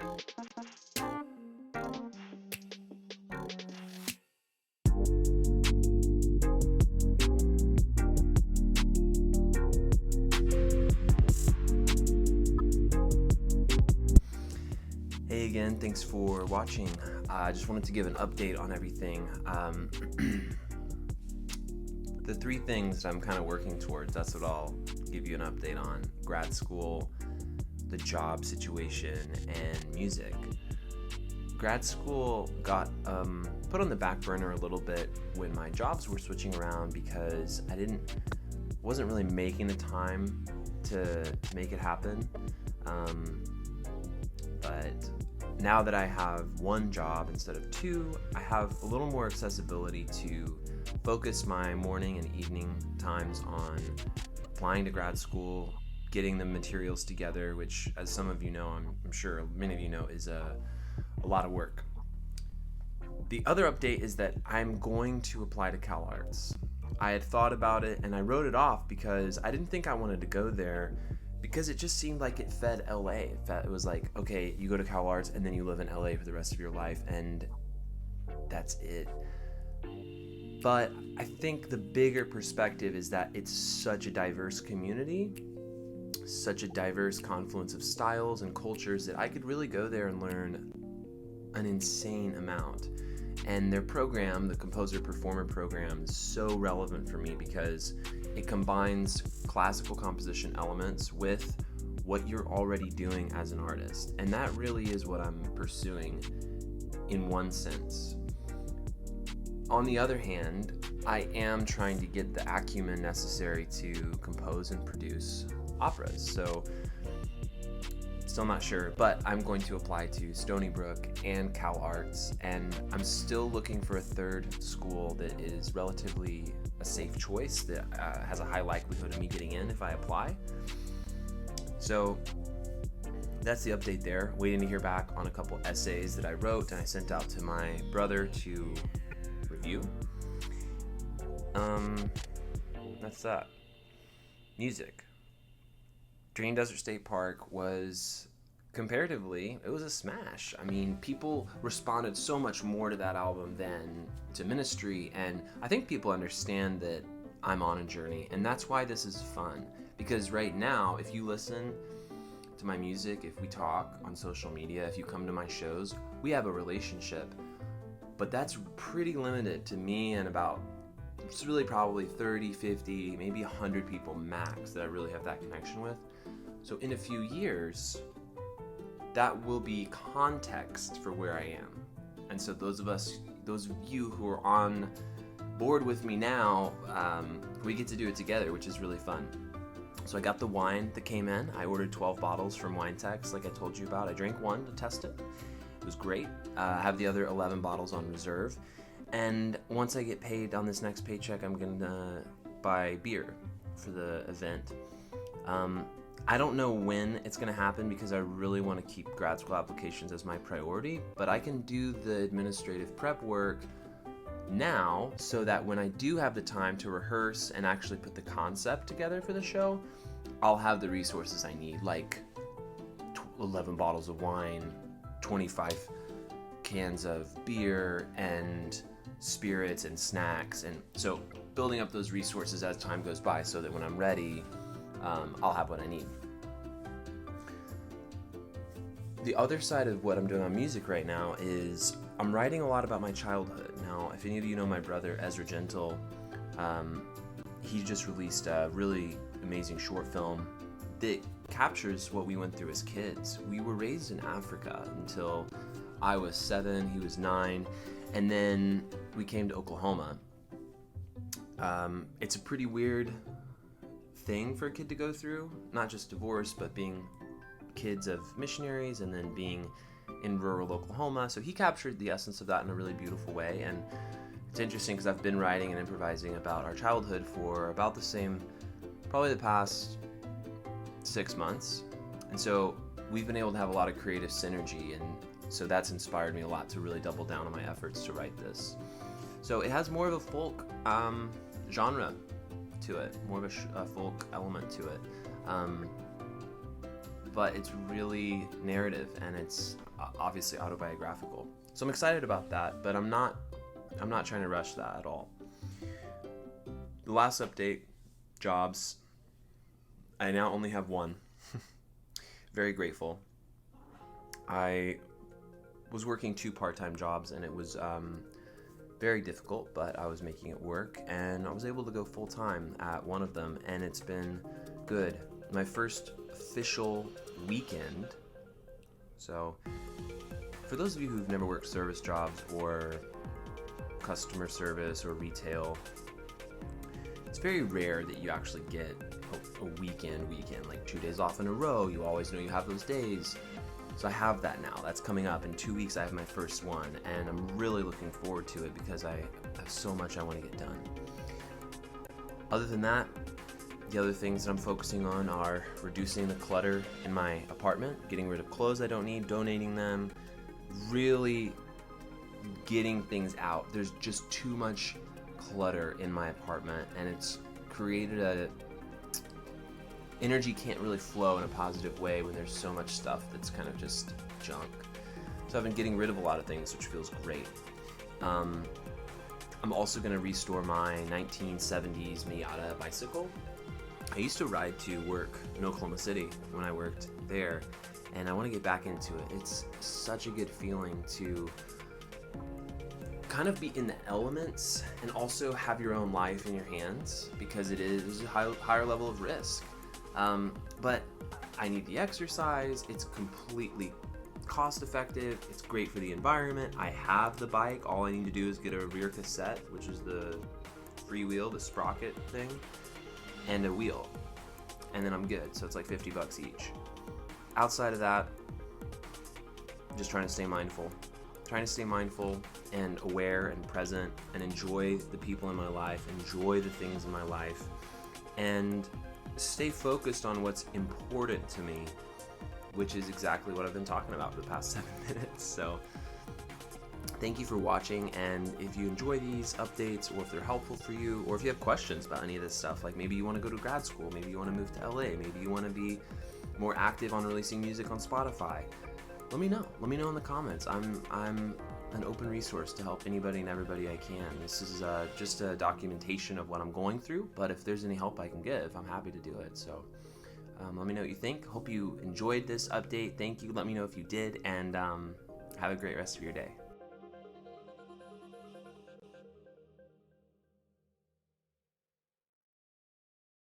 Hey again, thanks for watching. I just wanted to give an update on everything. The three things that I'm kind of working towards, that's what I'll give you an update on. Grad school, the job situation, and music. Grad school got put on the back burner a little bit when my jobs were switching around because I wasn't really making the time to make it happen. But now that I have one job instead of two, I have a little more accessibility to focus my morning and evening times on applying to grad school, getting the materials together, which, as some of you know, I'm sure many of you know, is a lot of work. The other update is that I'm going to apply to CalArts. I had thought about it and I wrote it off because I didn't think I wanted to go there, because it just seemed like it fed LA. It was like, okay, you go to CalArts and then you live in LA for the rest of your life and that's it. But I think the bigger perspective is that it's such a diverse community, such a diverse confluence of styles and cultures, that I could really go there and learn an insane amount. And their program, the Composer Performer program, is so relevant for me because it combines classical composition elements with what you're already doing as an artist. And that really is what I'm pursuing in one sense. On the other hand, I am trying to get the acumen necessary to compose and produce operas. So, still not sure, but I'm going to apply to Stony Brook and CalArts, and I'm still looking for a third school that is relatively a safe choice, that has a high likelihood of me getting in if I apply. So that's the update there. Waiting to hear back on a couple essays that I wrote and I sent out to my brother to review. That's that. Music. Green Desert State Park was, comparatively, it was a smash. I mean, people responded so much more to that album than to Ministry, and I think people understand that I'm on a journey, and that's why this is fun. Because right now, if you listen to my music, if we talk on social media, if you come to my shows, we have a relationship. But that's pretty limited to me and about, it's really probably 30, 50, maybe 100 people max that I really have that connection with. So in a few years, that will be context for where I am. And so those of you who are on board with me now, we get to do it together, which is really fun. So I got the wine that came in. I ordered 12 bottles from WineTex, like I told you about. I drank one to test it. It was great. I have the other 11 bottles on reserve. And once I get paid on this next paycheck, I'm going to buy beer for the event. I don't know when it's going to happen because I really want to keep grad school applications as my priority, but I can do the administrative prep work now so that when I do have the time to rehearse and actually put the concept together for the show, I'll have the resources I need, like 11 bottles of wine, 25 cans of beer, and spirits and snacks. And so building up those resources as time goes by so that when I'm ready, I'll have what I need. The other side of what I'm doing on music right now is I'm writing a lot about my childhood. Now, if any of you know my brother, Ezra Gentle, he just released a really amazing short film that captures what we went through as kids. We were raised in Africa until I was 7, he was 9, and then we came to Oklahoma. It's a pretty weird thing for a kid to go through, not just divorce, but being kids of missionaries and then being in rural Oklahoma. So he captured the essence of that in a really beautiful way. And it's interesting because I've been writing and improvising about our childhood for about the same, probably the past 6 months. And so we've been able to have a lot of creative synergy, and so that's inspired me a lot to really double down on my efforts to write this. So it has more of a folk genre to it, more of a folk element to it. But it's really narrative, and it's obviously autobiographical. So I'm excited about that, but I'm not trying to rush that at all. The last update, jobs. I now only have one. Very grateful. I was working 2 part-time jobs, and it was very difficult, but I was making it work, and I was able to go full-time at one of them, and it's been good. My first official weekend. So for those of you who've never worked service jobs or customer service or retail, it's very rare that you actually get a weekend, like 2 days off in a row. You always know you have those days. So I have that now. That's coming up. In 2 weeks I have my first one, and I'm really looking forward to it because I have so much I want to get done. Other than that, the other things that I'm focusing on are reducing the clutter in my apartment, getting rid of clothes I don't need, donating them, really getting things out. There's just too much clutter in my apartment, and it's created energy can't really flow in a positive way when there's so much stuff that's kind of just junk. So I've been getting rid of a lot of things, which feels great. I'm also going to restore my 1970s Miata bicycle. I used to ride to work in Oklahoma City when I worked there, and I want to get back into it. It's such a good feeling to kind of be in the elements and also have your own life in your hands, because it is a higher level of risk. But I need the exercise. It's completely cost effective. It's great for the environment. I have the bike. All I need to do is get a rear cassette, which is the freewheel, the sprocket thing, and a wheel, and then I'm good. So it's like $50 each. Outside of that, just trying to stay mindful and aware and present, and enjoy the people in my life, enjoy the things in my life, and stay focused on what's important to me, which is exactly what I've been talking about for the past 7 minutes. So thank you for watching, and if you enjoy these updates, or if they're helpful for you, or if you have questions about any of this stuff, like maybe you want to go to grad school, maybe you want to move to LA, maybe you want to be more active on releasing music on Spotify, let me know in the comments. I'm an open resource to help anybody and everybody I can. This is just a documentation of what I'm going through, but if there's any help I can give, I'm happy to do it. So let me know what you think. Hope you enjoyed this update. Thank you. Let me know if you did, and have a great rest of your day.